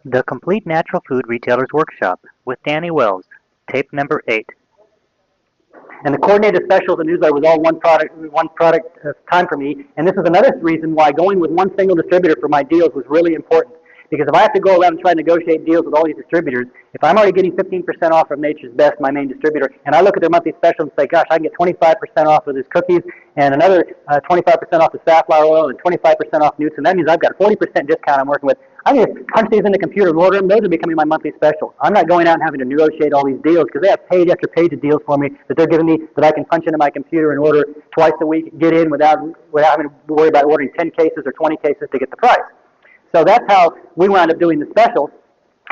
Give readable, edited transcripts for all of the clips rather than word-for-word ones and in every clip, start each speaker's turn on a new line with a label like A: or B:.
A: The Complete Natural Food Retailer's Workshop with Danny Wells, tape number 8.
B: And the coordinated specials and newsletter was all one product time for me. And this is another reason why going with one single distributor for my deals was really important. Because if I have to go around and try to negotiate deals with all these distributors, if I'm already getting 15% off from Nature's Best, my main distributor, and I look at their monthly special and say, gosh, I can get 25% off of these cookies and another 25% off the safflower oil and 25% off Newton, that means I've got a 40% discount I'm working with. I can just punch these in the computer and order them. Those are becoming my monthly specials. I'm not going out and having to negotiate all these deals because they have page after page of deals for me that they're giving me that I can punch into my computer and order twice a week, get in without having to worry about ordering 10 cases or 20 cases to get the price. So that's how we wound up doing the specials.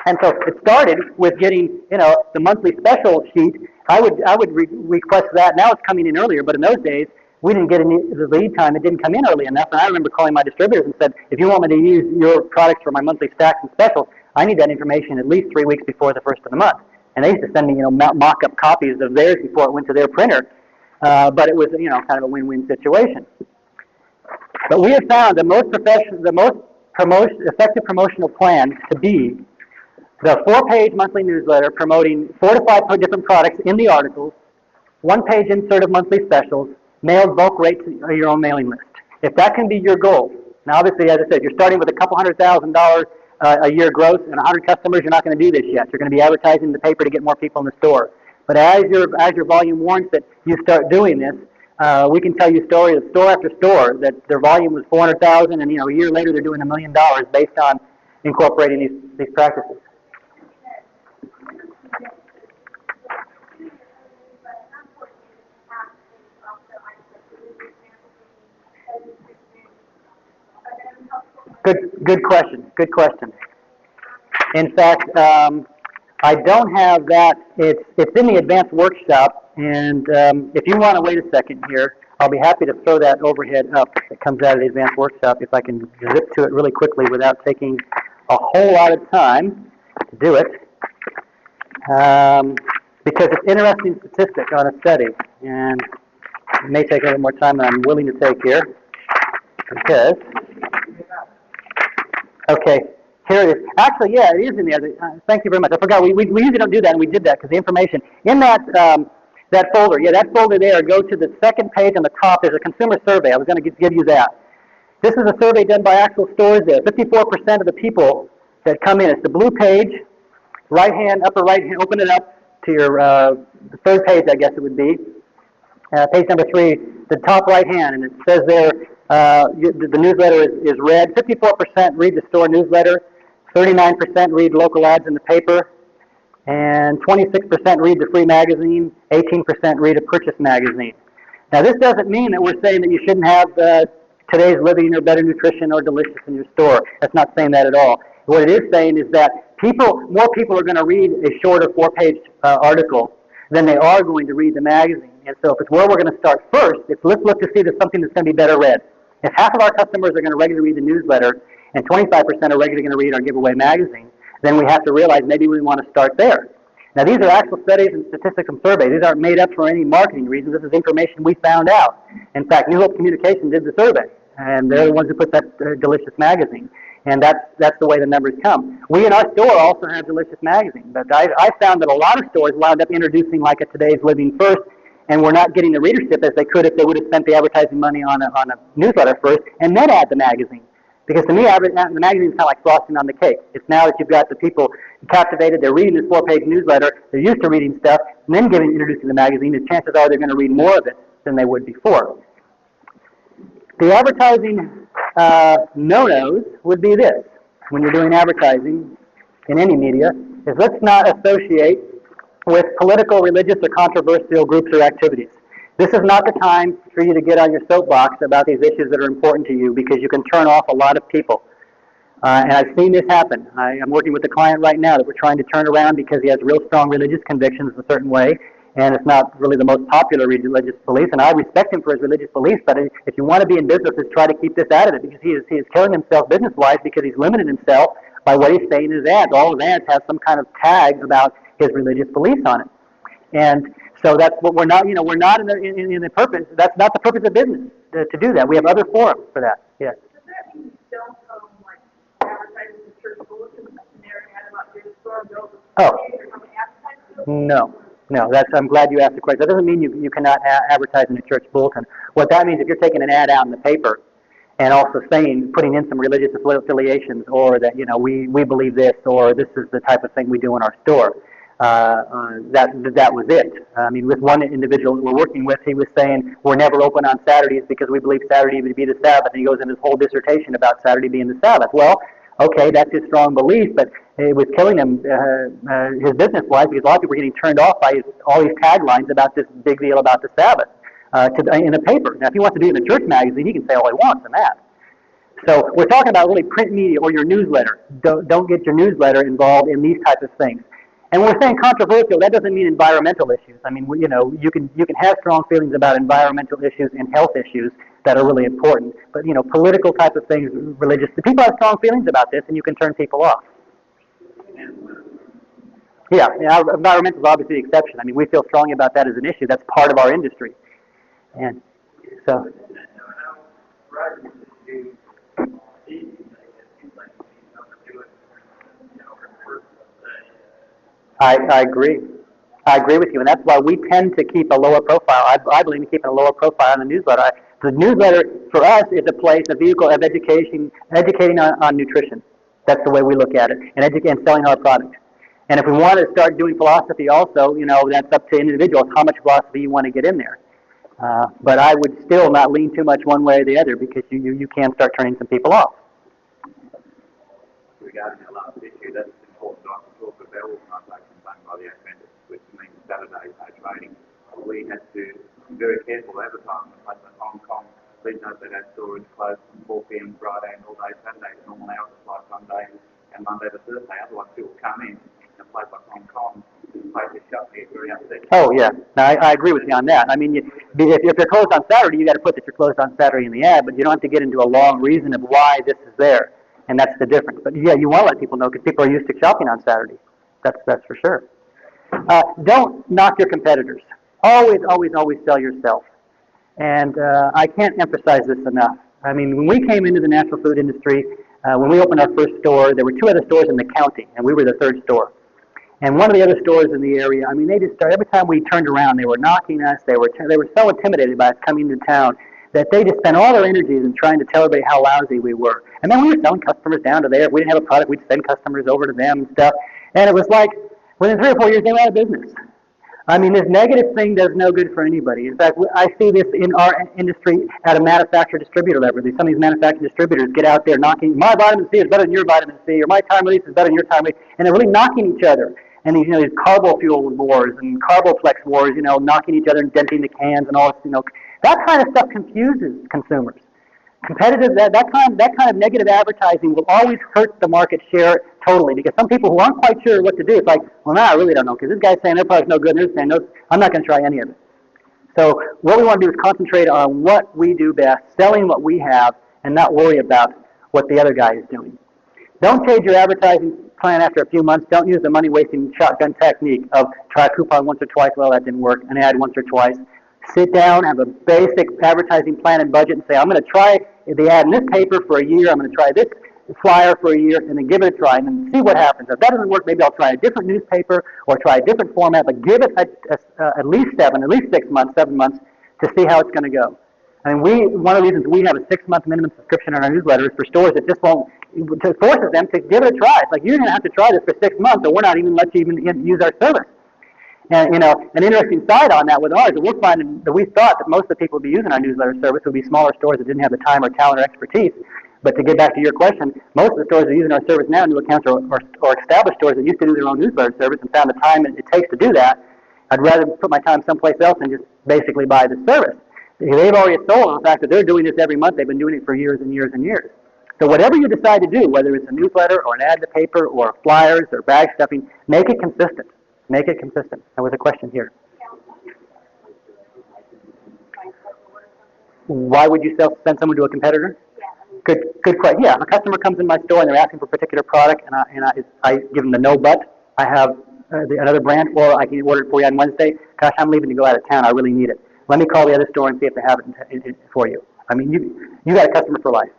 B: And so it started with getting, the monthly special sheet. I would request that. Now it's coming in earlier, but in those days, we didn't get the lead time. It didn't come in early enough. And I remember calling my distributors and said, if you want me to use your products for my monthly stacks and specials, I need that information at least 3 weeks before the first of the month. And they used to send me, mock-up copies of theirs before it went to their printer. But it was, kind of a win-win situation. But we have found the most effective promotional plan to be the 4-page monthly newsletter promoting 4 to 5 different products in the articles, 1-page insert of monthly specials, mailed bulk rates of your own mailing list. If that can be your goal, now obviously, as I said, you're starting with a couple $100,000 a year gross and 100 customers, you're not going to do this yet. You're going to be advertising in the paper to get more people in the store. But as your volume warrants that you start doing this, we can tell you stories of store after store that their volume was 400,000, and a year later they're doing $1 million based on incorporating these practices. Good question. Good question. In fact, I don't have that. It's in the advanced workshop, and if you want to wait a second here, I'll be happy to throw that overhead up that comes out of the advanced workshop if I can zip to it really quickly without taking a whole lot of time to do it, because it's interesting statistic on a study, and it may take a little more time than I'm willing to take here, because, okay, here it is. Actually, yeah, it is in the other. Thank you very much. I forgot. We usually don't do that, and we did that because the information in that that folder. Yeah, that folder there. Go to the second page on the top. There's a consumer survey. I was going to give you that. This is a survey done by actual stores there. 54% of the people that come in. It's the blue page, right hand, upper right hand. Open it up to your the third page, I guess it would be. Page number 3, the top right hand, and it says there the newsletter is read. 54% read the store newsletter. 39% read local ads in the paper, and 26% read the free magazine, 18% read a purchase magazine. Now, this doesn't mean that we're saying that you shouldn't have Today's Living or Better Nutrition or Delicious in your store. That's not saying that at all. What it is saying is that more people are going to read a shorter 4-page article than they are going to read the magazine. And so if it's where we're going to start first, let's look to see there's something that's going to be better read. If half of our customers are going to regularly read the newsletter, and 25% are regularly going to read our giveaway magazine, then we have to realize maybe we want to start there. Now, these are actual studies and statistics from surveys. These aren't made up for any marketing reasons. This is information we found out. In fact, New Hope Communication did the survey, and they're the ones who put that Delicious magazine. And that's the way the numbers come. We in our store also have Delicious magazine, but I found that a lot of stores wound up introducing like a Today's Living first, and we're not getting the readership as they could if they would have spent the advertising money on a newsletter first, and then add the magazine. Because to me, the magazine is kind of like frosting on the cake. It's now that you've got the people captivated, they're reading this 4-page newsletter, they're used to reading stuff, and then introducing the magazine, the chances are they're going to read more of it than they would before. The advertising no-nos would be this, when you're doing advertising in any media, is let's not associate with political, religious, or controversial groups or activities. This is not the time for you to get on your soapbox about these issues that are important to you, because you can turn off a lot of people. And I've seen this happen. I'm working with a client right now that we're trying to turn around because he has real strong religious convictions a certain way, and it's not really the most popular religious beliefs. And I respect him for his religious beliefs, but if you want to be in business, is try to keep this out of it, because he is killing himself business-wise because he's limited himself by what he's saying in his ads. All his ads have some kind of tag about his religious beliefs on it. And so that's what we're not, we're not in the purpose, that's not the purpose of business to do that. We have other forums for that. Yes.
C: Does that mean you don't like advertise in the church bulletin scenario?
B: Oh, no. No, I'm glad you asked the question. That doesn't mean you cannot advertise in a church bulletin. What that means, if you're taking an ad out in the paper and also putting in some religious affiliations, or that, we believe this, or this is the type of thing we do in our store, that was it. I mean, with one individual we're working with, he was saying, we're never open on Saturdays because we believe Saturday would be the Sabbath, and he goes into this whole dissertation about Saturday being the Sabbath. Well, okay, that's his strong belief, but it was killing him, his business-wise, because a lot of people were getting turned off by all these taglines about this big deal about the Sabbath in the paper. Now, if he wants to do it in a church magazine, he can say all he wants in that. So we're talking about really print media or your newsletter. Don't get your newsletter involved in these types of things. And when we're saying controversial, that doesn't mean environmental issues. I mean, you can have strong feelings about environmental issues and health issues that are really important. But, political type of things, religious, the people have strong feelings about this, and you can turn people off. Yeah, environmental is obviously the exception. I mean, we feel strongly about that as an issue. That's part of our industry. And so... I agree. I agree with you, and that's why we tend to keep a lower profile. I believe in keeping a lower profile on the newsletter. The newsletter, for us, is a vehicle of educating on nutrition. That's the way we look at it, and selling our product. And if we want to start doing philosophy also, that's up to individuals, how much philosophy you want to get in there. But I would still not lean too much one way or the other, because you can start turning some people off.
C: Regarding the last issue, that's important to talk about organisations owned by the Adventists, which means Saturday trading. We had to be very careful advertising the place like Hong Kong. Please note that our store is closed from 4 p.m. Friday and all day Saturday. Normal hours apply Sunday and Monday to Thursday. Otherwise, people come in a place like Hong Kong, the place is shut, they get very upset.
B: Oh, yeah. No, I agree with you on that. I mean, if you're closed on Saturday, you got to put that you're closed on Saturday in the ad, but you don't have to get into a long reason of why this is there. And that's the difference. But yeah, you want to let people know, because people are used to shopping on Saturday. That's for sure. Don't knock your competitors. Always, always, always sell yourself. And I can't emphasize this enough. I mean, when we came into the natural food industry, when we opened our first store, there were 2 other stores in the county, and we were the 3rd store. And one of the other stores in the area, I mean, they just started, every time we turned around, they were knocking us. They were so intimidated by us coming into town that they just spent all their energies in trying to tell everybody how lousy we were. And then we were selling customers down to there. If we didn't have a product, we'd send customers over to them and stuff. And it was like, within 3 or 4 years, they were out of business. I mean, this negative thing does no good for anybody. In fact, I see this in our industry at a manufacturer-distributor level. Some of these manufacturer distributors get out there knocking, my vitamin C is better than your vitamin C, or my time release is better than your time release, and they're really knocking each other. And these, these carbo-fuel wars and carboplex wars, knocking each other and denting the cans and all this, that kind of stuff confuses consumers. Competitive, that kind of negative advertising will always hurt the market share totally, because some people who aren't quite sure what to do, it's like, well, no, I really don't know, because this guy's saying their product's no good, and they're saying, no, I'm not going to try any of it. So what we want to do is concentrate on what we do best, selling what we have, and not worry about what the other guy is doing. Don't change your advertising plan after a few months. Don't use the money-wasting shotgun technique of try a coupon once or twice, well, that didn't work, an ad once or twice. Sit down, have a basic advertising plan and budget, and say, I'm going to try the ad in this paper for a year, I'm going to try this flyer for a year, and then give it a try, and then see what happens. If that doesn't work, maybe I'll try a different newspaper or try a different format, but give it at least 6 months, 7 months, to see how it's going to go. I mean, one of the reasons we have a 6-month minimum subscription on our newsletter is for stores that just won't, to forces them to give it a try. It's like, you're going to have to try this for 6 months, or we're not even let you even use our service. And, an interesting side on that with ours, that we're finding that we thought that most of the people would be using our newsletter service would be smaller stores that didn't have the time or talent or expertise. But to get back to your question, most of the stores that are using our service now, new accounts or established stores that used to do their own newsletter service and found the time it takes to do that, I'd rather put my time someplace else and just basically buy the service. They've already sold on the fact that they're doing this every month. They've been doing it for years and years and years. So whatever you decide to do, whether it's a newsletter or an ad in the paper or flyers or bag stuffing, make it consistent. Make it consistent. There was a question here. Why would you send someone to a competitor? Good question. Yeah, if a customer comes in my store and they're asking for a particular product, and I give them the no but, I have another brand, or I can order it for you on Wednesday. Gosh, I'm leaving to go out of town. I really need it. Let me call the other store and see if they have it for you. I mean, you got a customer for life.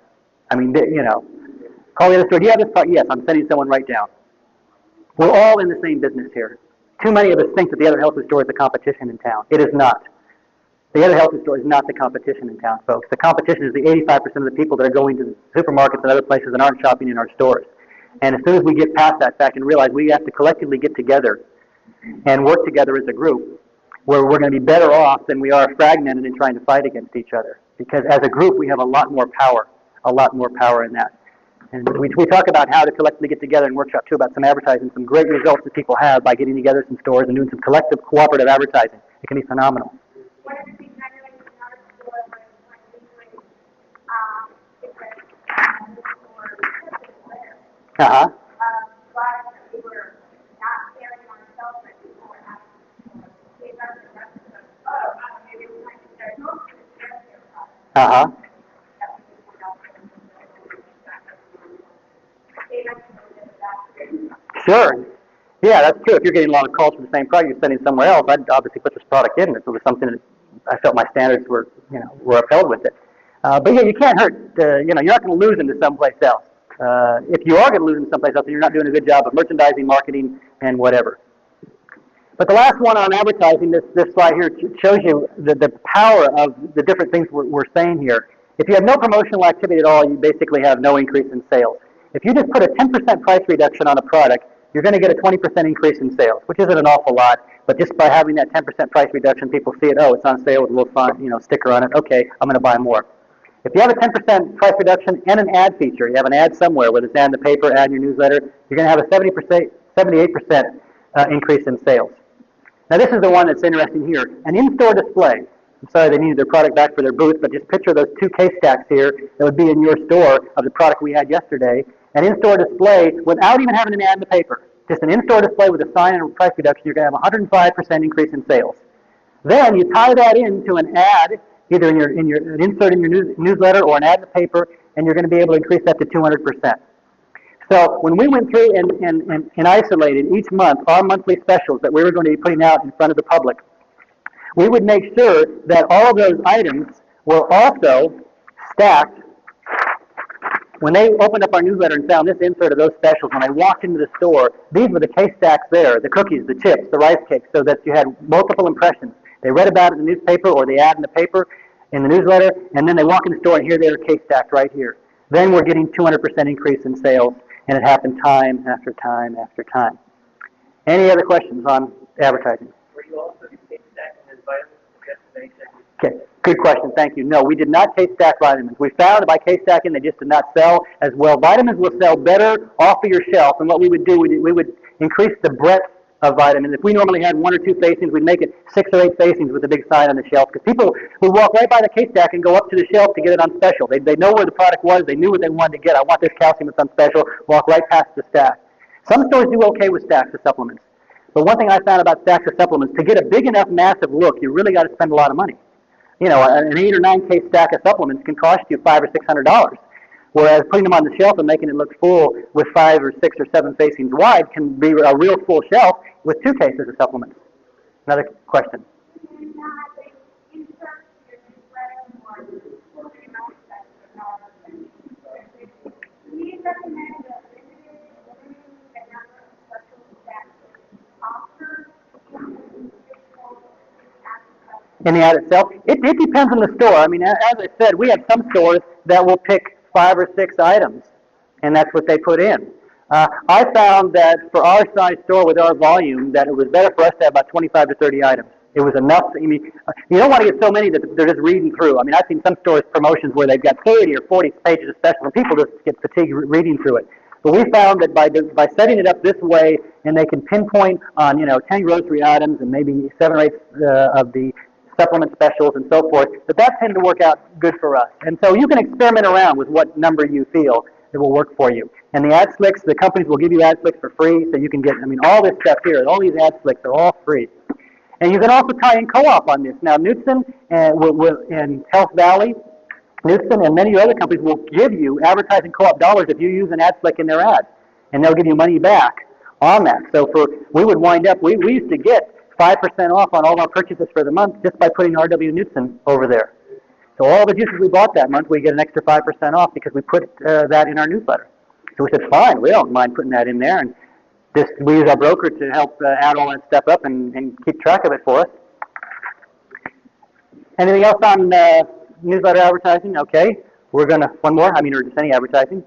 B: I mean, call the other store. Do you have this product? Yes, I'm sending someone right down. We're all in the same business here. Too many of us think that the other health food store is the competition in town. It is not. The other health food store is not the competition in town, folks. The competition is the 85% of the people that are going to supermarkets and other places and aren't shopping in our stores. And as soon as we get past that fact and realize we have to collectively get together and work together as a group, where we're going to be better off than we are fragmented and trying to fight against each other. Because as a group, we have a lot more power in that. And we talk about how to collectively get together and workshop, too, about some advertising, some great results that people have by getting together in stores and doing some collective cooperative advertising. It can be phenomenal.
D: One of the things I know in our store was when we would
B: Uh-huh.
D: but we were not carrying ourselves, but people were asking for they got the rest of them. Maybe we might be there. Most of the share their products.
B: Uh-huh.
D: That we would also they mentioned that.
B: Sure. Yeah, that's true. If you're getting a lot of calls for the same product you're sending somewhere else, I'd obviously put this product in if it was something that I felt my standards were upheld with it. But yeah, you can't hurt. You're not going to lose them to someplace else. If you are going to lose them someplace else, then you're not doing a good job of merchandising, marketing, and whatever. But the last one on advertising, this slide here shows you the power of the different things we're saying here. If you have no promotional activity at all, you basically have no increase in sales. If you just put a 10% price reduction on a product, you're going to get a 20% increase in sales, which isn't an awful lot, but just by having that 10% price reduction, people see it, oh, it's on sale with a little fun, sticker on it, okay, I'm going to buy more. If you have a 10% price reduction and an ad feature, you have an ad somewhere, whether it's ad in the paper, ad in your newsletter, you're going to have a 78% increase in sales. Now this is the one that's interesting here, an in-store display. I'm sorry they needed their product back for their booth, but just picture those two case stacks here that would be in your store of the product we had yesterday. An in-store display without even having an ad in the paper. Just an in-store display with a sign and a price reduction, you're going to have a 105% increase in sales. Then you tie that into an ad, either an insert in your newsletter or an ad in the paper, and you're going to be able to increase that to 200%. So when we went through and isolated each month our monthly specials that we were going to be putting out in front of the public, we would make sure that all of those items were also stacked. When they opened up our newsletter and found this insert of those specials, when I walked into the store, these were the case stacks there, the cookies, the chips, the rice cakes, so that you had multiple impressions. They read about it in the newspaper or the ad in the paper, in the newsletter, and then they walk in the store and here they are case stacked right here. Then we're getting 200% increase in sales, and it happened time after time after time. Any other questions on advertising?
E: Were you also case stacking as vitamins destination?
B: Okay, good question. Thank you. No, we did not case stack vitamins. We found that by case stacking, they just did not sell as well. Vitamins will sell better off of your shelf, and what we would do, we would increase the breadth of vitamins. If we normally had 1 or 2 facings, we'd make it 6 or 8 facings with a big sign on the shelf, because people would walk right by the case stack and go up to the shelf to get it on special. They know where the product was. They knew what they wanted to get. I want this calcium that's on special. Walk right past the stack. Some stores do okay with stacks of supplements. But one thing I found about stacks of supplements, to get a big enough massive look, you really got to spend a lot of money. An 8 or 9 case stack of supplements can cost you $500 or $600, whereas putting them on the shelf and making it look full with 5 or 6 or 7 facings wide can be a real full shelf with 2 cases of supplements. Another question. In the ad itself, it depends on the store. I mean, as I said, we have some stores that will pick 5 or 6 items, and that's what they put in. I found that for our size store with our volume, that it was better for us to have about 25 to 30 items. It was enough. You don't want to get so many that they're just reading through. I mean, I've seen some stores promotions where they've got 30 or 40 pages of specials, and people just get fatigued reading through it. But we found that by setting it up this way, and they can pinpoint on 10 grocery items and maybe 7 or 8 of the supplement specials and so forth, that tended to work out good for us. And so you can experiment around with what number you feel that will work for you. And the ad slicks, the companies will give you ad slicks for free, so you can get, all this stuff here, all these ad slicks are all free. And you can also tie in co-op on this. Now, Knudsen and Health Valley, Knudsen and many other companies will give you advertising co-op dollars if you use an ad slick in their ad, and they'll give you money back on that. So we would wind up, we used to get 5% off on all our purchases for the month just by putting R.W. Knudsen over there. So all the juices we bought that month, we get an extra 5% off because we put that in our newsletter. So we said, fine, we don't mind putting that in there. And we use our broker to help add all that stuff up and keep track of it for us. Anything else on newsletter advertising? Okay, we're gonna one more. Or just any advertising.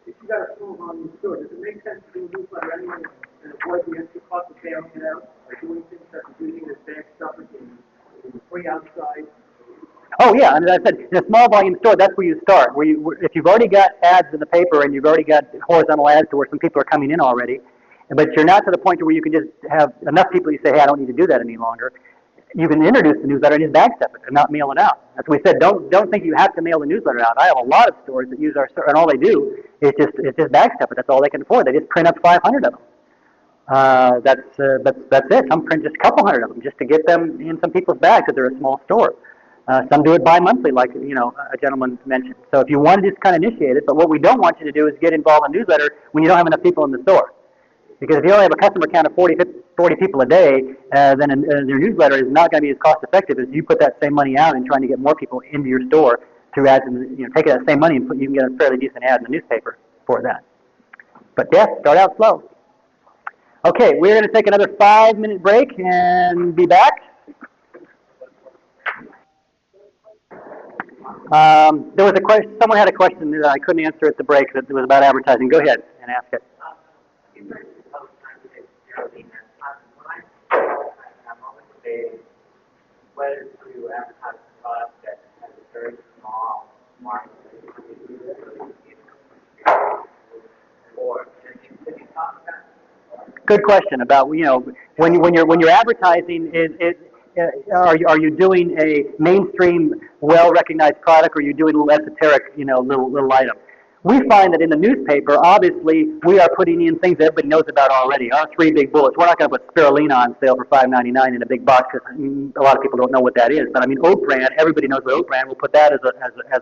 E: If you got a small volume store, does it make sense to do a newsletter anyway and avoid the extra cost of mailing it out or doing things such as using this bag stuff in free outside?
B: Oh yeah, and as I said, in a small volume store, that's where you start. If you've already got ads in the paper and you've already got horizontal ads to where some people are coming in already, but you're not to the point where you can just have enough people you say, hey, I don't need to do that any longer. You can introduce the newsletter and just bag step it and not mail it out. As we said, don't think you have to mail the newsletter out. I have a lot of stores that use our store, and all they do is just bag step it. That's all they can afford. They just print up 500 of them. That's it. Some print just a couple hundred of them just to get them in some people's bags because they're a small store. Some do it bi-monthly, like a gentleman mentioned. So if you want to just kind of initiate it, but what we don't want you to do is get involved in a newsletter when you don't have enough people in the store. Because if you only have a customer count of 40 people a day, then your newsletter is not going to be as cost effective as you put that same money out and trying to get more people into your store through ads. And take that same money and you can get a fairly decent ad in the newspaper for that. But yeah, start out slow. Okay, we're going to take another 5-minute break and be back. There was a question. Someone had a question that I couldn't answer at the break that was about advertising. Go ahead and ask it.
E: Whether to advertise a product that has a very small market or can you talk about?
B: Good question about when you're advertising are you doing a mainstream well recognized product or are you doing a little esoteric little item? We find that in the newspaper, obviously, we are putting in things that everybody knows about already. Our 3 big bullets. We're not going to put spirulina on sale for $5.99 in a big box because a lot of people don't know what that is. But oat bran, everybody knows what oat bran. We'll put that as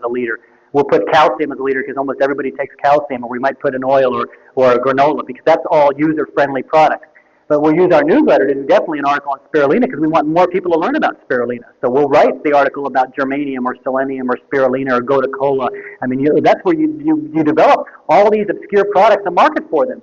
B: a leader. We'll put calcium as a leader because almost everybody takes calcium, or we might put an oil or a granola because that's all user-friendly products. But we'll use our newsletter to do definitely an article on spirulina because we want more people to learn about spirulina. So we'll write the article about germanium or selenium or spirulina or gotu kola. That's where you develop all these obscure products and market for them.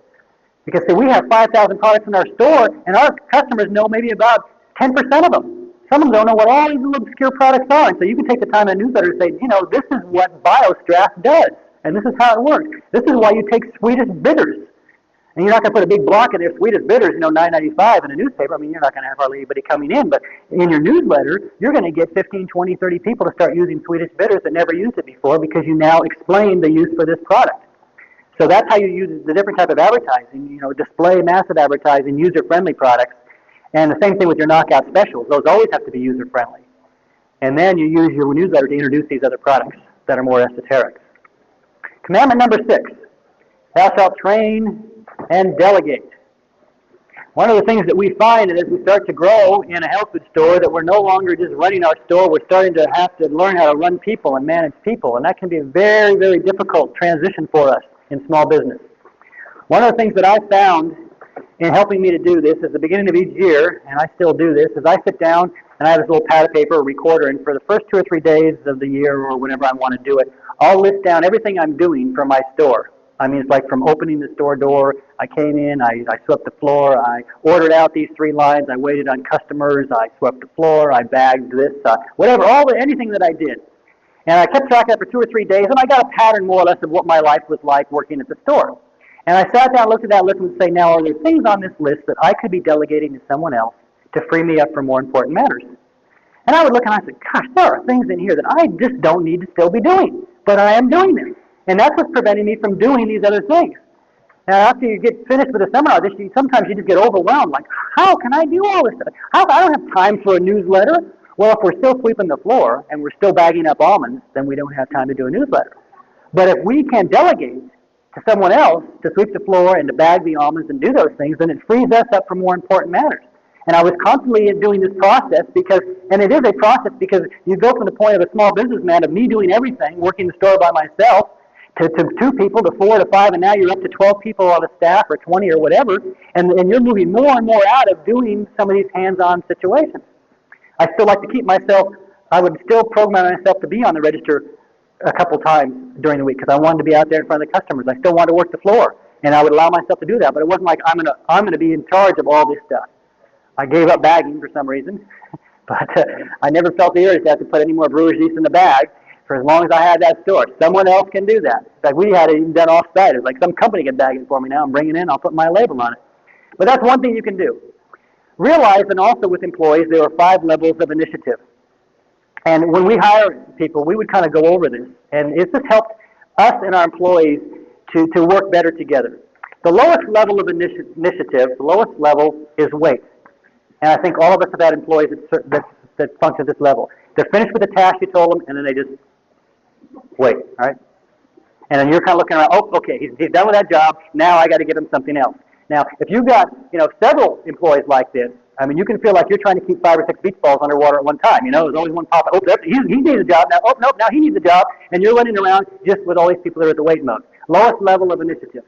B: Because we have 5,000 products in our store, and our customers know maybe about 10% of them. Some of them don't know what all these little obscure products are. And so you can take the time in a newsletter and say, this is what BioStrath does, and this is how it works. This is why you take Swedish bitters. And you're not going to put a big block in there, Swedish bitters, $9.95 in a newspaper. You're not going to have hardly anybody coming in. But in your newsletter, you're going to get 15, 20, 30 people to start using Swedish bitters that never used it before because you now explain the use for this product. So that's how you use the different type of advertising, display, massive advertising, user-friendly products. And the same thing with your knockout specials. Those always have to be user-friendly. And then you use your newsletter to introduce these other products that are more esoteric. Commandment number 6, thou shalt train and delegate. One of the things that we find is as we start to grow in a health food store that we're no longer just running our store, we're starting to have to learn how to run people and manage people, and that can be a very, very difficult transition for us in small business. One of the things that I found in helping me to do this at the beginning of each year, and I still do this, is I sit down and I have this little pad of paper, a recorder, and for the first 2 or 3 days of the year or whenever I want to do it, I'll list down everything I'm doing for my store. It's like from opening the store door, I came in, I swept the floor, I ordered out these 3 lines, I waited on customers, I swept the floor, I bagged this, anything that I did. And I kept track of that for 2 or 3 days, and I got a pattern more or less of what my life was like working at the store. And I sat down, looked at that list, and would say, now, are there things on this list that I could be delegating to someone else to free me up for more important matters? And I would look and I said, gosh, there are things in here that I just don't need to still be doing, but I am doing them. And that's what's preventing me from doing these other things. Now, after you get finished with a seminar, sometimes you just get overwhelmed, like, how can I do all this stuff? I don't have time for a newsletter. Well, if we're still sweeping the floor and we're still bagging up almonds, then we don't have time to do a newsletter. But if we can delegate to someone else to sweep the floor and to bag the almonds and do those things, then it frees us up for more important matters. And I was constantly doing this process and it is a process because you go from the point of a small businessman of me doing everything, working the store by myself, to 2 people, to 4 to 5, and now you're up to 12 people on the staff or 20 or whatever, and you're moving more and more out of doing some of these hands-on situations. I still like to keep myself, I would still program myself to be on the register a couple times during the week because I wanted to be out there in front of the customers. I still wanted to work the floor. And I would allow myself to do that, but it wasn't like I'm gonna be in charge of all this stuff. I gave up bagging for some reason, but I never felt the urge to have to put any more brewer's yeast in the bag for as long as I had that store. Someone else can do that. In fact, we had it even done off-site. It's like some company can bag it for me now and bring it in. I'll put my label on it. But that's one thing you can do. Realize, and also with employees, there are 5 levels of initiative. And when we hire people, we would kind of go over this. And it's just helped us and our employees to work better together. The lowest level of initiative, the lowest level is wait. And I think all of us have had employees that function at this level. They're finished with the task you told them, and then they just wait, all right? And then you're kind of looking around, oh, okay, he's done with that job, now I got to give him something else. Now, if you've got, several employees like this, I mean, you can feel like you're trying to keep 5 or 6 beach balls underwater at one time. There's always one pop. Oh, he needs a job now. Oh, nope, now he needs a job. And you're running around just with all these people that are at the wait mode. Lowest level of initiative.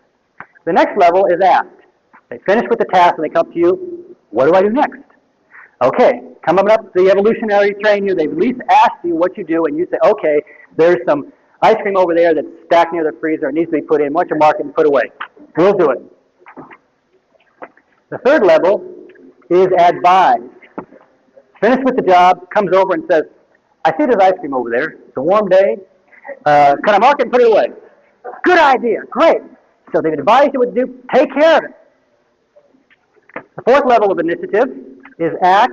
B: The next level is ask. They finish with the task and they come to you, what do I do next? Okay, coming up the evolutionary train you, they've at least asked you what you do, and you say, okay, there's some ice cream over there that's stacked near the freezer. It needs to be put in. Why don't you mark it and put away? We'll do it. The third level is advise. Finish with the job, comes over and says, I see there's ice cream over there. It's a warm day. Can I mark it and put it away? Good idea. Great. So they've advised you what to do. Take care of it. The fourth level of initiative is act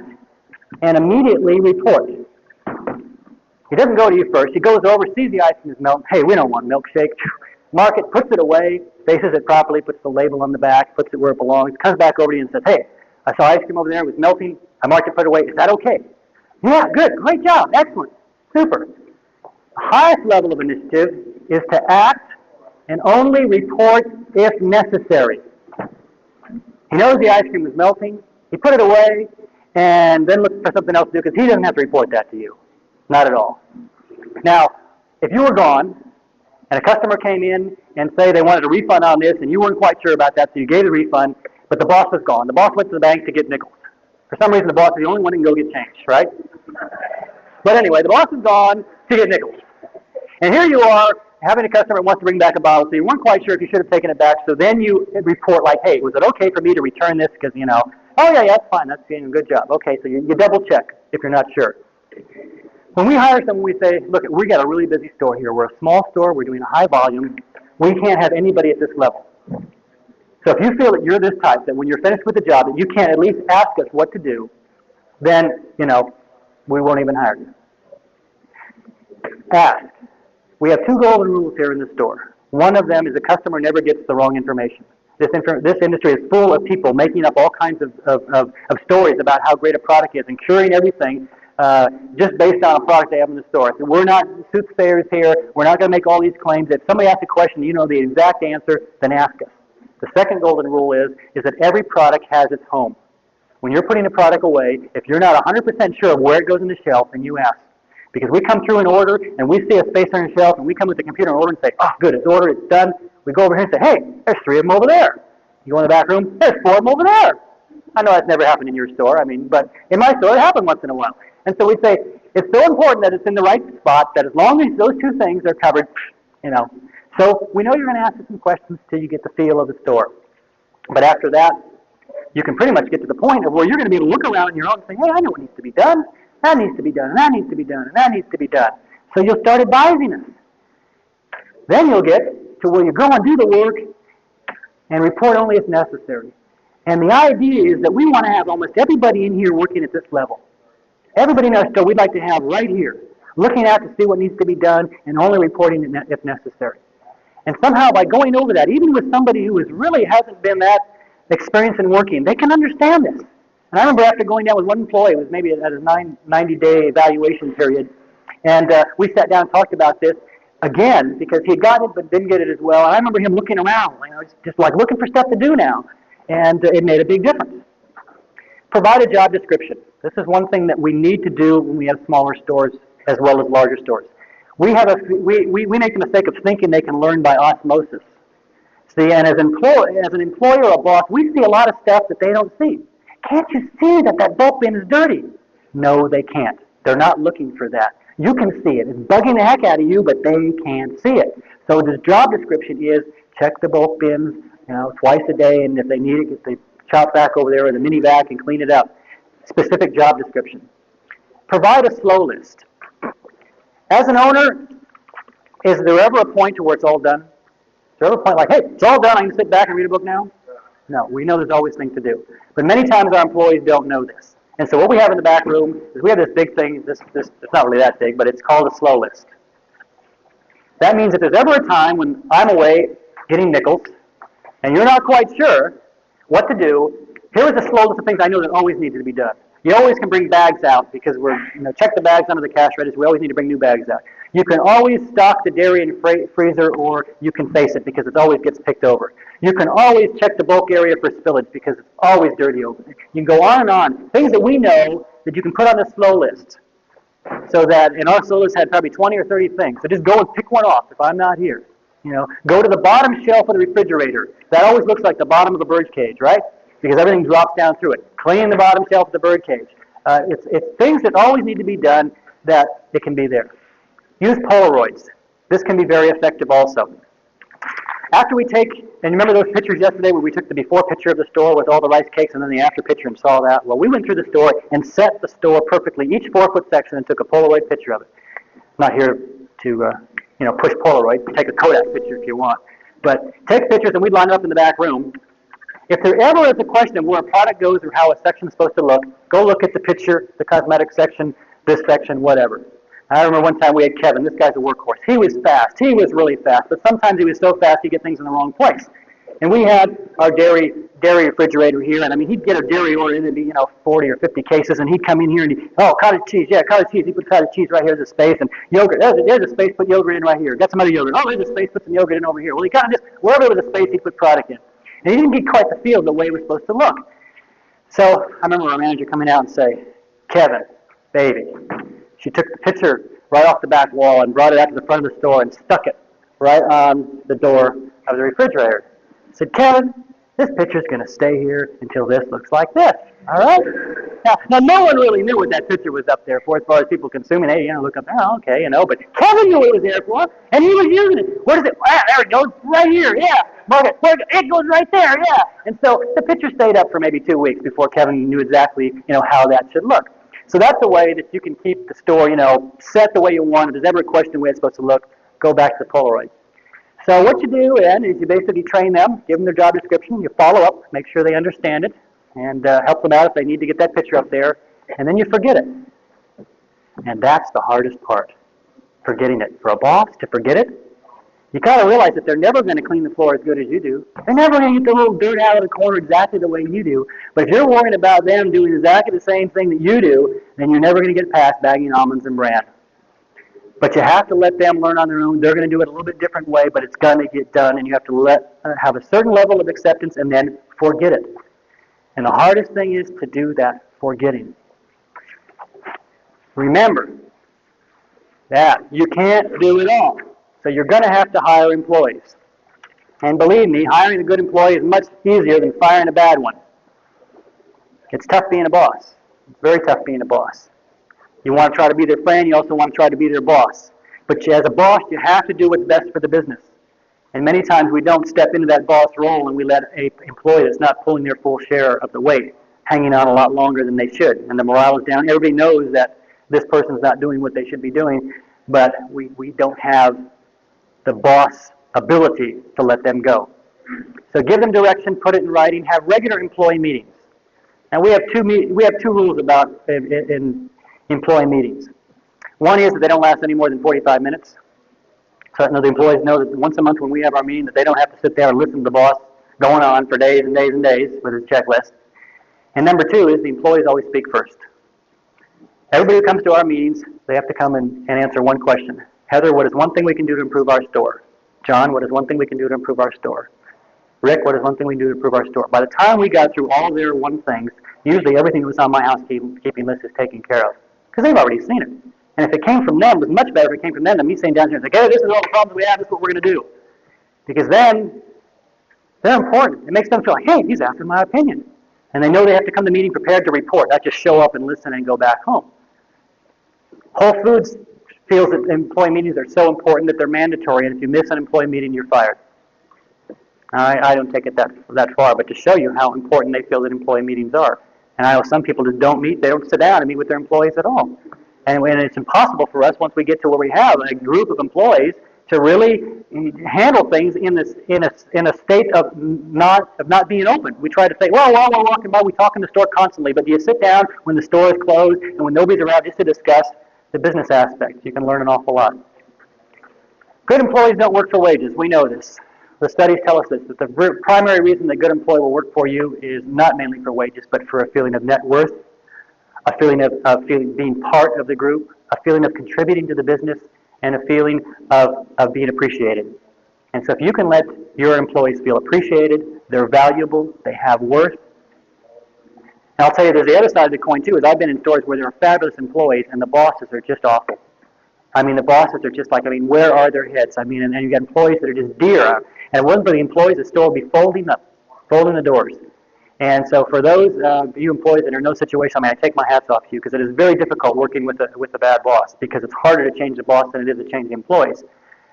B: and immediately report. He doesn't go to you first. He goes over, sees the ice cream is melting. Hey, we don't want milkshake. Mark it, puts it away, faces it properly, puts the label on the back, puts it where it belongs, comes back over to you and says, hey, I saw ice cream over there. It was melting. I marked it, put it away. Is that okay? Yeah, good. Great job. Excellent. Super. The highest level of initiative is to act and only report if necessary. He knows the ice cream was melting. He put it away and then looks for something else to do because he doesn't have to report that to you. Not at all. Now, if you were gone and a customer came in and say they wanted a refund on this and you weren't quite sure about that, so you gave the refund, but the boss was gone. The boss went to the bank to get nickels. For some reason, the boss is the only one who can go get change, right? But anyway, the boss is gone to get nickels. And here you are, having a customer that wants to bring back a bottle, so you weren't quite sure if you should have taken it back, so then you report like, hey, was it okay for me to return this? Because, oh, yeah, that's fine, that's a good job. Okay, so you double check if you're not sure. When we hire someone, we say, look, we got a really busy store here. We're a small store, we're doing a high volume. We can't have anybody at this level. So if you feel that you're this type, that when you're finished with the job, that you can't at least ask us what to do, then, we won't even hire you. Ask. We have 2 golden rules here in the store. One of them is the customer never gets the wrong information. This industry is full of people making up all kinds of stories about how great a product is and curing everything just based on a product they have in the store. So we're not soothsayers here. We're not going to make all these claims. If somebody asks a question, you know the exact answer, then ask us. The second golden rule is that every product has its home. When you're putting a product away, if you're not 100% sure of where it goes on the shelf, then you ask. Because we come through an order, and we see a space on the shelf, and we come with the computer and order and say, oh, good, it's ordered, it's done. We go over here and say, hey, there's 3 of them over there. You go in the back room, there's 4 of them over there. I know that's never happened in your store, but in my store, it happened once in a while. And so we say, it's so important that it's in the right spot, that as long as those 2 things are covered, So we know you're going to ask us some questions till you get the feel of the store. But after that, you can pretty much get to the point of where you're going to be able to look around your own and say, hey, I know what needs to be done. That needs to be done, and that needs to be done, and that needs to be done. So you'll start advising us. Then you'll get to where you go and do the work and report only if necessary. And the idea is that we want to have almost everybody in here working at this level. Everybody in our store we'd like to have right here, looking out to see what needs to be done and only reporting if necessary. And somehow by going over that, even with somebody who really hasn't been that experienced in working, they can understand this. And I remember after going down with one employee, it was maybe at his 90-day evaluation period, and we sat down and talked about this again because he had gotten it but didn't get it as well. And I remember him looking around, just like looking for stuff to do now, and it made a big difference. Provide a job description. This is one thing that we need to do when we have smaller stores as well as larger stores. We make the mistake of thinking they can learn by osmosis. See, and as an employer or a boss, we see a lot of stuff that they don't see. Can't you see that bulk bin is dirty? No, they can't. They're not looking for that. You can see it. It's bugging the heck out of you, but they can't see it. So the job description is check the bulk bins twice a day, and if they need it, get the chop vac over there or the mini vac and clean it up. Specific job description. Provide a slow list. As an owner, is there ever a point to where it's all done? Is there ever a point like, hey, it's all done, I can sit back and read a book now? No, we know there's always things to do. But many times our employees don't know this. And so what we have in the back room is we have this big thing, it's not really that big, but it's called a slow list. That means if there's ever a time when I'm away getting nickels, and you're not quite sure what to do, here is a slow list of things I know that always need to be done. You always can bring bags out because check the bags under the cash register. We always need to bring new bags out. You can always stock the dairy in the freezer, or you can face it because it always gets picked over. You can always check the bulk area for spillage because it's always dirty over there. You can go on and on. Things that we know that you can put on the slow list. So that in our slow list had probably 20 or 30 things. So just go and pick one off if I'm not here. Go to the bottom shelf of the refrigerator. That always looks like the bottom of the bird cage, right? Because everything drops down through it. Clean the bottom shelf of the bird cage. It's things that always need to be done that it can be there. Use Polaroids. This can be very effective also. After we take, and remember those pictures yesterday where we took the before picture of the store with all the rice cakes and then the after picture and saw that? Well, we went through the store and set the store perfectly, each 4-foot section, and took a Polaroid picture of it. I'm not here to push Polaroid. Take a Kodak picture if you want. But take pictures and we'd line it up in the back room. If there ever is a question of where a product goes or how a section is supposed to look, go look at the picture, the cosmetic section, this section, whatever. I remember one time we had Kevin. This guy's a workhorse. He was fast. He was really fast. But sometimes he was so fast he'd get things in the wrong place. And we had our dairy refrigerator here, and he'd get a dairy order in, it'd be 40 or 50 cases, and he'd come in here and cottage cheese, yeah, cottage cheese. He put cottage cheese right here, there's a space, and yogurt, there's a space, put yogurt in right here. Got some other yogurt. Oh, there's a space, put some yogurt in over here. Well, he kind of just, wherever there was a space, he'd put product in. And he didn't get quite the feel of the way it was supposed to look. So I remember our manager coming out and say, Kevin, baby. She took the picture right off the back wall and brought it out to the front of the store and stuck it right on the door of the refrigerator. I said, Kevin, this picture's going to stay here until this looks like this. All right? Now, no one really knew what that picture was up there for as far as people consuming. Hey, look up there. Oh, okay, But Kevin knew what it was there for, and he was using it. Where does it? Ah, there it goes, right here. Yeah. It goes right there. Yeah. And so the picture stayed up for maybe 2 weeks before Kevin knew exactly, how that should look. So that's a way that you can keep the store, set the way you want. If there's ever a question the way it's supposed to look, go back to the Polaroid. So what you do then is you basically train them, give them their job description, you follow up, make sure they understand it, and help them out if they need to get that picture up there, and then you forget it. And that's the hardest part, forgetting it. For a boss to forget it, you got to realize that they're never going to clean the floor as good as you do. They're never going to get the little dirt out of the corner exactly the way you do. But if you're worrying about them doing exactly the same thing that you do, then you're never going to get past bagging almonds and bran. But you have to let them learn on their own. They're going to do it a little bit different way, but it's going to get done, and you have to have a certain level of acceptance and then forget it. And the hardest thing is to do that forgetting. Remember that you can't do it all. So you're going to have to hire employees. And believe me, hiring a good employee is much easier than firing a bad one. It's tough being a boss. It's very tough being a boss. You want to try to be their friend, you also want to try to be their boss. But as a boss, you have to do what's best for the business. And many times we don't step into that boss role and we let an employee that's not pulling their full share of the weight hanging on a lot longer than they should. And the morale is down. Everybody knows that this person's not doing what they should be doing, but we don't have the boss ability to let them go. So give them direction, put it in writing, have regular employee meetings. And we have two rules about in employee meetings. One is that they don't last any more than 45 minutes. So the employees know that once a month when we have our meeting that they don't have to sit there and listen to the boss going on for days and days and days with his checklist. And number two is the employees always speak first. Everybody who comes to our meetings, they have to come and answer one question. Heather, what is one thing we can do to improve our store? John, what is one thing we can do to improve our store? Rick, what is one thing we can do to improve our store? By the time we got through all their one things, usually everything that was on my housekeeping list is taken care of. Because they've already seen it. And if it came from them, it was much better if it came from them than me saying down here, like, hey, this is all the problems we have, this is what we're going to do. Because then, they're important. It makes them feel like, hey, he's asking my opinion. And they know they have to come to the meeting prepared to report, not just show up and listen and go back home. Whole Foods feels that employee meetings are so important that they're mandatory, and if you miss an employee meeting, you're fired. I don't take it that far, but to show you how important they feel that employee meetings are. And I know some people just don't meet, they don't sit down and meet with their employees at all. And it's impossible for us, once we get to where we have a group of employees, to really handle things in a state of not being open. We try to say, well, while we're walking by, we talk in the store constantly, but do you sit down when the store is closed and when nobody's around just to discuss the business aspects? You can learn an awful lot. Good employees don't work for wages. We know this. The studies tell us this, that the primary reason that a good employee will work for you is not mainly for wages, but for a feeling of net worth, a feeling of being part of the group, a feeling of contributing to the business, and a feeling of being appreciated. And so if you can let your employees feel appreciated, they're valuable, they have worth. And I'll tell you, there's the other side of the coin too, is I've been in stores where there are fabulous employees and the bosses are just awful. I mean, the bosses are just like, where are their heads? And you got employees that are just deer. And it wasn't for the employees, the store would be folding the doors. And so for those you employees that are in no situation, I take my hats off to you, because it is very difficult working with a bad boss, because it's harder to change the boss than it is to change the employees.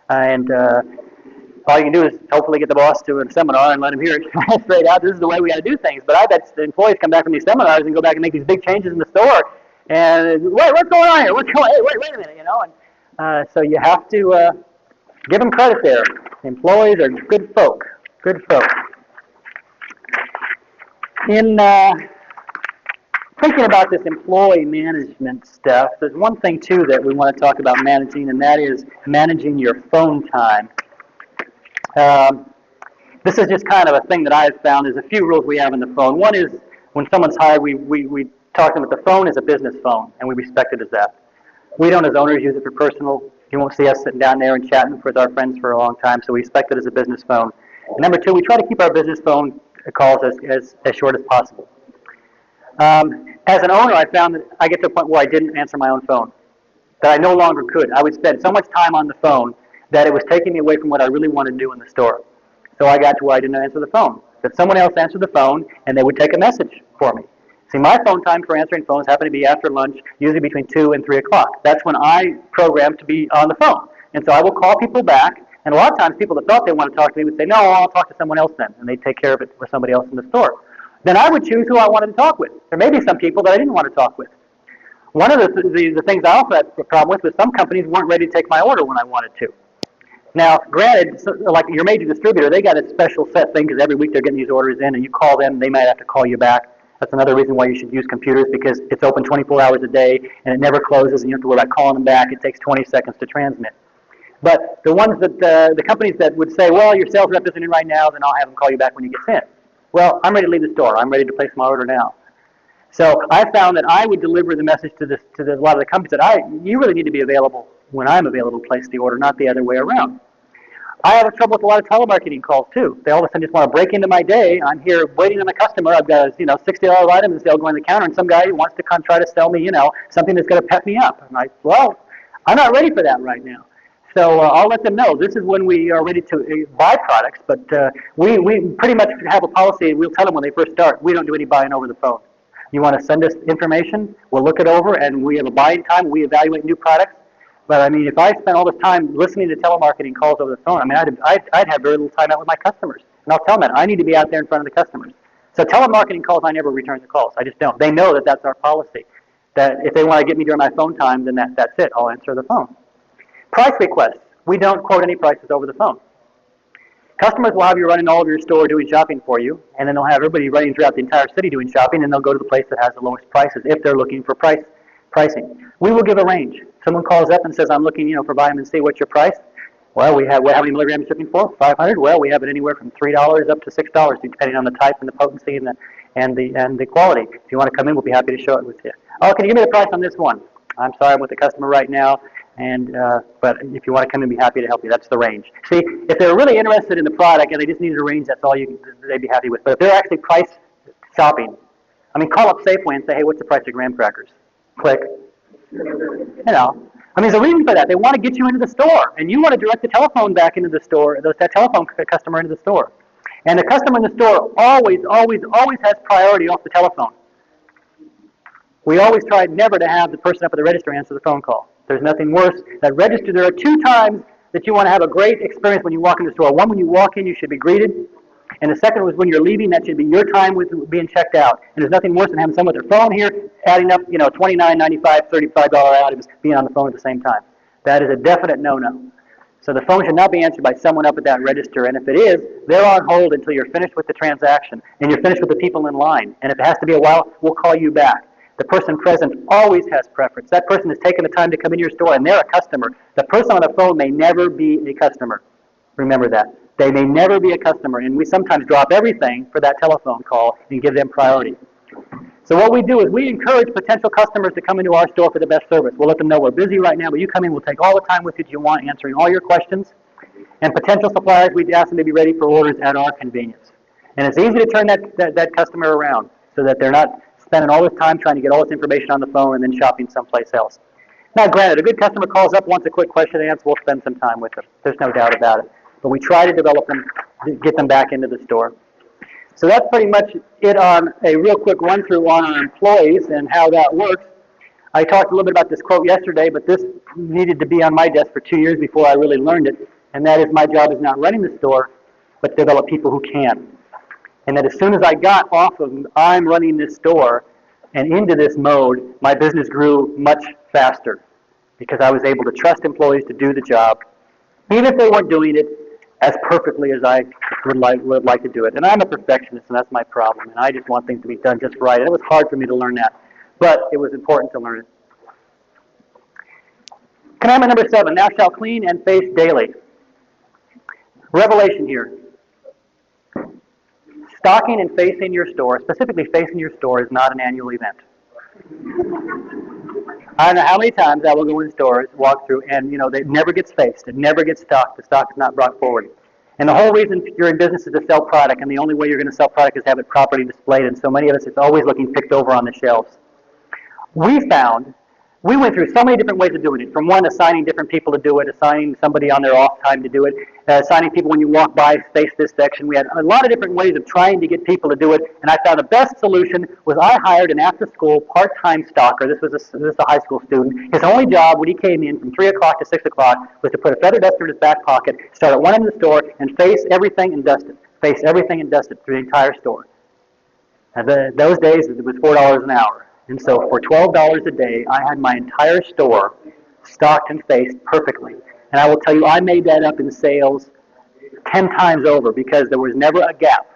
B: All you can do is hopefully get the boss to a seminar and let him hear it straight out. This is the way we got to do things. But I bet the employees come back from these seminars and go back and make these big changes in the store. And wait, what's going on here? Hey, wait a minute, so you have to give them credit there. The employees are good folk. Good folk. In thinking about this employee management stuff, there's one thing too that we want to talk about managing, and that is managing your phone time. This is just kind of a thing that I've found. There's a few rules we have in the phone. One is when someone's hired, we talk to them that the phone is a business phone, and we respect it as that. We don't, as owners, use it for personal. You won't see us sitting down there and chatting with our friends for a long time, so we respect it as a business phone. And number two, we try to keep our business phone calls as short as possible. As an owner, I found that I get to a point where I didn't answer my own phone, that I no longer could. I would spend so much time on the phone that it was taking me away from what I really wanted to do in the store. So I got to where I didn't answer the phone. That someone else answered the phone, and they would take a message for me. See, my phone time for answering phones happened to be after lunch, usually between 2 and 3 o'clock. That's when I programmed to be on the phone. And so I will call people back, and a lot of times people that thought they wanted to talk to me would say, no, I'll talk to someone else then, and they'd take care of it for somebody else in the store. Then I would choose who I wanted to talk with. There may be some people that I didn't want to talk with. One of the things I also had a problem with was some companies weren't ready to take my order when I wanted to. Now, granted, like your major distributor, they got a special set thing because every week they're getting these orders in, and you call them, they might have to call you back. That's another reason why you should use computers, because it's open 24 hours a day, and it never closes, and you don't have to worry about calling them back. It takes 20 seconds to transmit. But the ones that, the companies that would say, well, your sales rep isn't in right now, then I'll have them call you back when he gets in. Well, I'm ready to leave the store. I'm ready to place my order now. So I found that I would deliver the message to a lot of the companies that you really need to be available when I'm available to place the order, not the other way around. I have trouble with a lot of telemarketing calls too. They all of a sudden just want to break into my day. I'm here waiting on a customer. I've got a $60 item and sale going to the counter, and some guy wants to come try to sell me something that's going to pep me up. I'm like, well, I'm not ready for that right now. So I'll let them know this is when we are ready to buy products. But we pretty much have a policy. We'll tell them when they first start, we don't do any buying over the phone. You want to send us information, we'll look it over, and we have a buying time. We evaluate new products. But if I spent all this time listening to telemarketing calls over the phone, I'd have very little time out with my customers. And I'll tell them that I need to be out there in front of the customers. So telemarketing calls, I never return the calls. I just don't. They know that that's our policy. That if they want to get me during my phone time, then that's it. I'll answer the phone. Price requests. We don't quote any prices over the phone. Customers will have you running all of your store doing shopping for you, and then they'll have everybody running throughout the entire city doing shopping, and they'll go to the place that has the lowest prices if they're looking for pricing. We will give a range. Someone calls up and says, I'm looking, for vitamin C. What's your price? Well, how many milligrams are you looking for? 500. Well, we have it anywhere from $3 up to $6, depending on the type and the potency and the quality. If you want to come in, we'll be happy to show it with you. Oh, can you give me the price on this one? I'm sorry, I'm with the customer right now. But if you want to come in, be happy to help you. That's the range. See, if they're really interested in the product and they just needed a range, that's all they'd be happy with. But if they're actually price shopping, call up Safeway and say, hey, what's the price of graham crackers? Click. There's a reason for that. They want to get you into the store, and you want to direct the telephone back into the store, that telephone customer into the store. And the customer in the store always has priority off the telephone. We always try never to have the person up at the register answer the phone call. There's nothing worse. That register, there are 2 times that you want to have a great experience when you walk in the store. One, when you walk in, you should be greeted. And the second was when you're leaving, that should be your time with being checked out. And there's nothing worse than having someone with their phone here, adding up, $29.95, $35 items, being on the phone at the same time. That is a definite no-no. So the phone should not be answered by someone up at that register. And if it is, they're on hold until you're finished with the transaction and you're finished with the people in line. And if it has to be a while, we'll call you back. The person present always has preference. That person has taken the time to come into your store, and they're a customer. The person on the phone may never be a customer. Remember that. They may never be a customer, and we sometimes drop everything for that telephone call and give them priority. So what we do is we encourage potential customers to come into our store for the best service. We'll let them know we're busy right now, but you come in, we'll take all the time with you that you want, answering all your questions. And potential suppliers, we ask them to be ready for orders at our convenience. And it's easy to turn that customer around so that they're not spending all this time trying to get all this information on the phone and then shopping someplace else. Now, granted, a good customer calls up, wants a quick question and answer, we'll spend some time with them. There's no doubt about it. But we try to develop them, get them back into the store. So that's pretty much it on a real quick run-through on our employees and how that works. I talked a little bit about this quote yesterday, but this needed to be on my desk for 2 years before I really learned it, and that is my job is not running the store, but to develop people who can. And that as soon as I got off of I'm running this store and into this mode, my business grew much faster because I was able to trust employees to do the job, even if they weren't doing it as perfectly as I would like to do it. And I'm a perfectionist, and that's my problem. And I just want things to be done just right. And it was hard for me to learn that, but it was important to learn it. Commandment number 7, thou shalt clean and face daily. Revelation here. Stocking and facing your store, specifically facing your store, is not an annual event. I don't know how many times I will go in stores, walk through, and it never gets faced. It never gets stocked. The stock is not brought forward. And the whole reason you're in business is to sell product, and the only way you're going to sell product is have it properly displayed. And so many of us, it's always looking picked over on the shelves. We went through so many different ways of doing it, from one, assigning different people to do it, assigning somebody on their off time to do it, assigning people when you walk by, face this section. We had a lot of different ways of trying to get people to do it, and I found the best solution was I hired an after-school part-time stocker. This was a high school student. His only job when he came in from 3 o'clock to 6 o'clock was to put a feather duster in his back pocket, start at one end of the store, and face everything and dust it. Face everything and dust it through the entire store. And those days, it was $4 an hour. And so for $12 a day, I had my entire store stocked and faced perfectly. And I will tell you, I made that up in sales 10 times over because there was never a gap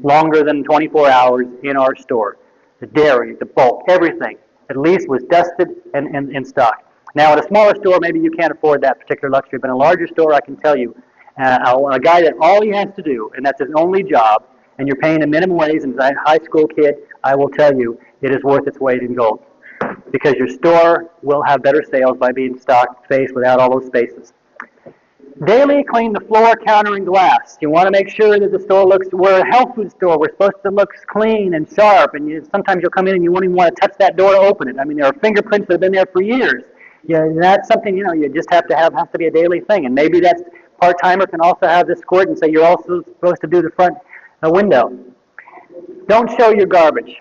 B: longer than 24 hours in our store. The dairy, the bulk, everything at least was dusted and stocked. Now, at a smaller store, maybe you can't afford that particular luxury, but in a larger store, I can tell you, a guy that all he has to do, and that's his only job, and you're paying a minimum wage and a high school kid, I will tell you, it is worth its weight in gold. Because your store will have better sales by being stocked, faced without all those spaces. Daily clean the floor, counter, and glass. You want to make sure that the store looks, we're a health food store, we're supposed to look clean and sharp, and sometimes you'll come in and you won't even want to touch that door to open it. I mean, there are fingerprints that have been there for years. Yeah, that's something, you just have to be a daily thing. And maybe that part-timer can also have this squirt and say you're also supposed to do the front window. Don't show your garbage.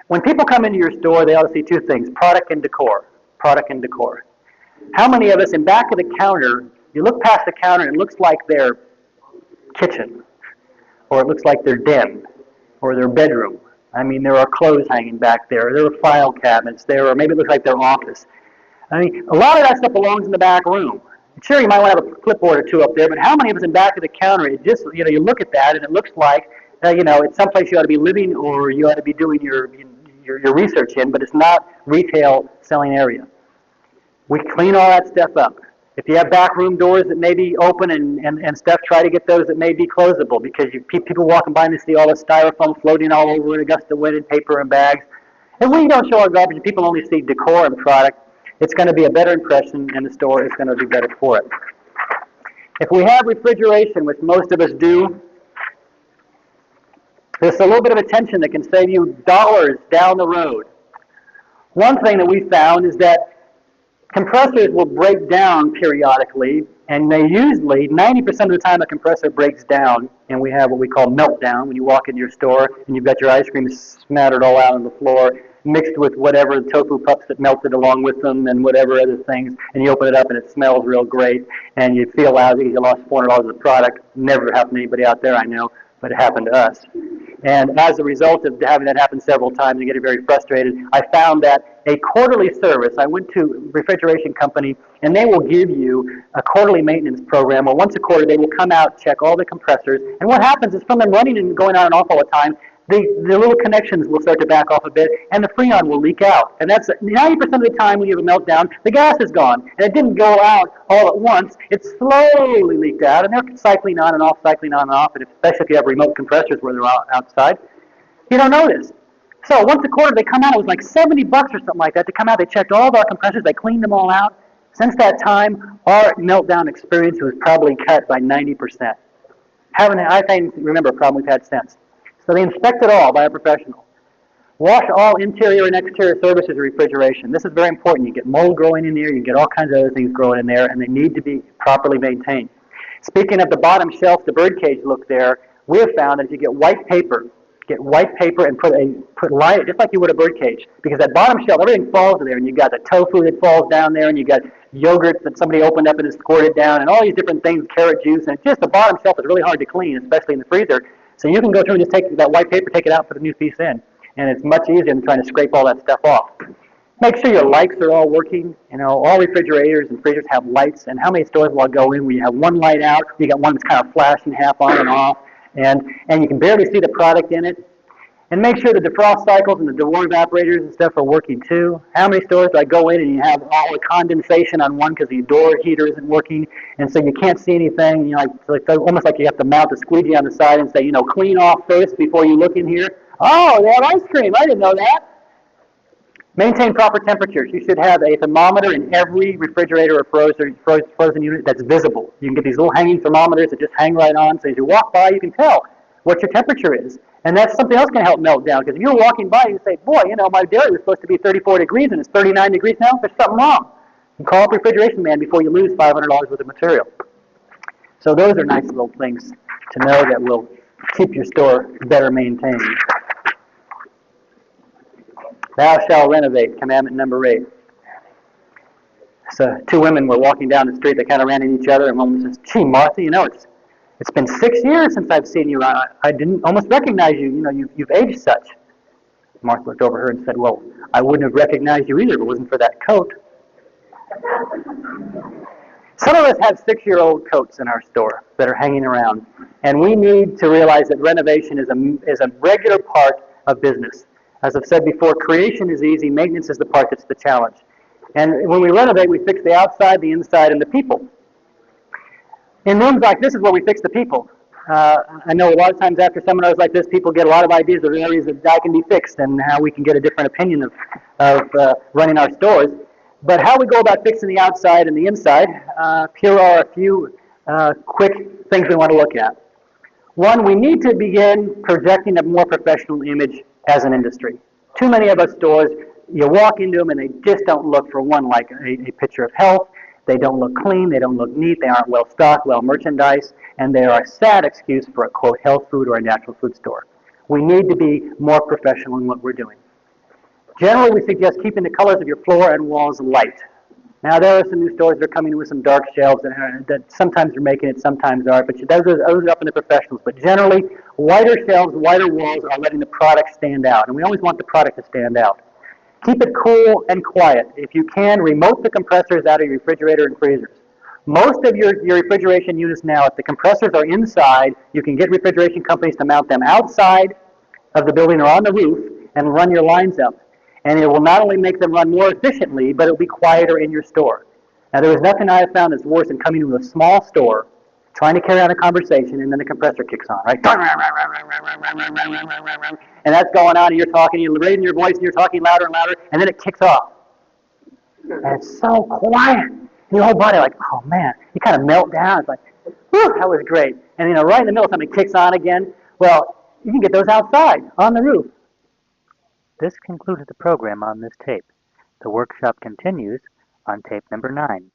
B: When people come into your store, they ought to see two things, product and decor. Product and decor. How many of us in back of the counter, you look past the counter and it looks like their kitchen, or it looks like their den, or their bedroom. I mean, there are clothes hanging back there, there are file cabinets there, or maybe it looks like their office. I mean, a lot of that stuff belongs in the back room. Sure, you might want to have a clipboard or two up there, but how many of us in back of the counter, it just, you look at that and it looks like, it's someplace you ought to be living or you ought to be doing your research in, but it's not retail selling area. We clean all that stuff up. If you have back room doors that may be open and stuff, try to get those that may be closable because people walking by and they see all the styrofoam floating all over it, a gust of wind and paper and bags. And when you don't show our garbage and people only see decor and product, it's going to be a better impression and the store is going to be better for it. If we have refrigeration, which most of us do, there's a little bit of attention that can save you dollars down the road. One thing that we found is that compressors will break down periodically, and they usually, 90% of the time a compressor breaks down, and we have what we call meltdown when you walk into your store and you've got your ice cream smattered all out on the floor, mixed with whatever tofu pups that melted along with them and whatever other things, and you open it up and it smells real great, and you feel lousy because you lost $400 of product. Never happened to anybody out there I know. but it happened to us. And as a result of having that happen several times and getting very frustrated, I found that a quarterly service, I went to a refrigeration company, and they will give you a quarterly maintenance program where once a quarter they will come out, check all the compressors, and what happens is from them running and going on and off all the time, the little connections will start to back off a bit, and the Freon will leak out. And that's 90% of the time when you have a meltdown, the gas is gone. And it didn't go out all at once. It slowly leaked out, and they're cycling on and off, and especially if you have remote compressors where they're outside, you don't notice. So once a quarter they come out, it was like $70 or something like that to come out. They checked all of our compressors, they cleaned them all out. Since that time, our meltdown experience was probably cut by 90%. I can't remember a problem we've had since. So they inspect it all by a professional. Wash all interior and exterior surfaces of refrigeration. This is very important. You get mold growing in there, you get all kinds of other things growing in there, and they need to be properly maintained. Speaking of the bottom shelf, the birdcage look there, we have found that if you get white paper and put light it just like you would a birdcage, because that bottom shelf, everything falls in there, and you got the tofu that falls down there, and you got yogurt that somebody opened up and has squirted down, and all these different things, carrot juice, and just the bottom shelf is really hard to clean, especially in the freezer. So you can go through and just take that white paper, take it out, put a new piece in. And it's much easier than trying to scrape all that stuff off. Make sure your lights are all working. You know, all refrigerators and freezers have lights. And how many stores will I go in where you have one light out, you got one that's kind of flashing half on and off, and you can barely see the product in it. And make sure the defrost cycles and the door evaporators and stuff are working too. How many stores do I go in and you have all the condensation on one because the door heater isn't working, and so you can't see anything? You know, it's almost like you have to mount a squeegee on the side and say, you know, clean off first before you look in here. Oh, they have ice cream. I didn't know that. Maintain proper temperatures. You should have a thermometer in every refrigerator or frozen unit that's visible. You can get these little hanging thermometers that just hang right on, so as you walk by, you can tell what your temperature is. And that's something else can help melt down, because if you're walking by and you say, boy, you know, my dairy was supposed to be 34 degrees and it's 39 degrees now, there's something wrong. You call up Refrigeration Man before you lose $500 worth of material. So those are nice little things to know that will keep your store better maintained. Thou shalt renovate, commandment number 8. So 2 women were walking down the street, they kind of ran into each other, and one woman says, gee, Martha, you know, it's been 6 years since I've seen you. I didn't almost recognize you. You know, you've aged such. Martha looked over her and said, well, I wouldn't have recognized you either if it wasn't for that coat. Some of us have 6-year-old coats in our store that are hanging around, and we need to realize that renovation is a regular part of business. As I've said before, creation is easy, maintenance is the part that's the challenge. And when we renovate, we fix the outside, the inside, and the people. In rooms like this is where we fix the people. I know a lot of times after seminars like this, people get a lot of ideas of areas that can be fixed and how we can get a different opinion of running our stores. But how we go about fixing the outside and the inside, here are a few quick things we want to look at. One, we need to begin projecting a more professional image as an industry. Too many of our stores, you walk into them and they just don't look, for one, like a picture of health. They don't look clean, they don't look neat, they aren't well stocked, well merchandised, and they are a sad excuse for a, quote, health food or a natural food store. We need to be more professional in what we're doing. Generally, we suggest keeping the colors of your floor and walls light. Now, there are some new stores that are coming in with some dark shelves that sometimes are making it, sometimes aren't, but those are up in the professionals. But generally, whiter shelves, whiter walls are letting the product stand out, and we always want the product to stand out. Keep it cool and quiet. If you can, remote the compressors out of your refrigerator and freezers. Most of your refrigeration units now, if the compressors are inside, you can get refrigeration companies to mount them outside of the building or on the roof and run your lines up. And it will not only make them run more efficiently, but it will be quieter in your store. Now, there is nothing I have found that's worse than coming to a small store, trying to carry on a conversation, and then the compressor kicks on, right? And that's going on, and you're talking, you're raising your voice, and you're talking louder and louder, and then it kicks off. And it's so quiet. And your whole body like, oh, man. You kind of melt down. It's like, whew, that was great. And, you know, right in the middle, something kicks on again. Well, you can get those outside, on the roof.
A: This concluded the program on this tape. The workshop continues on tape number 9.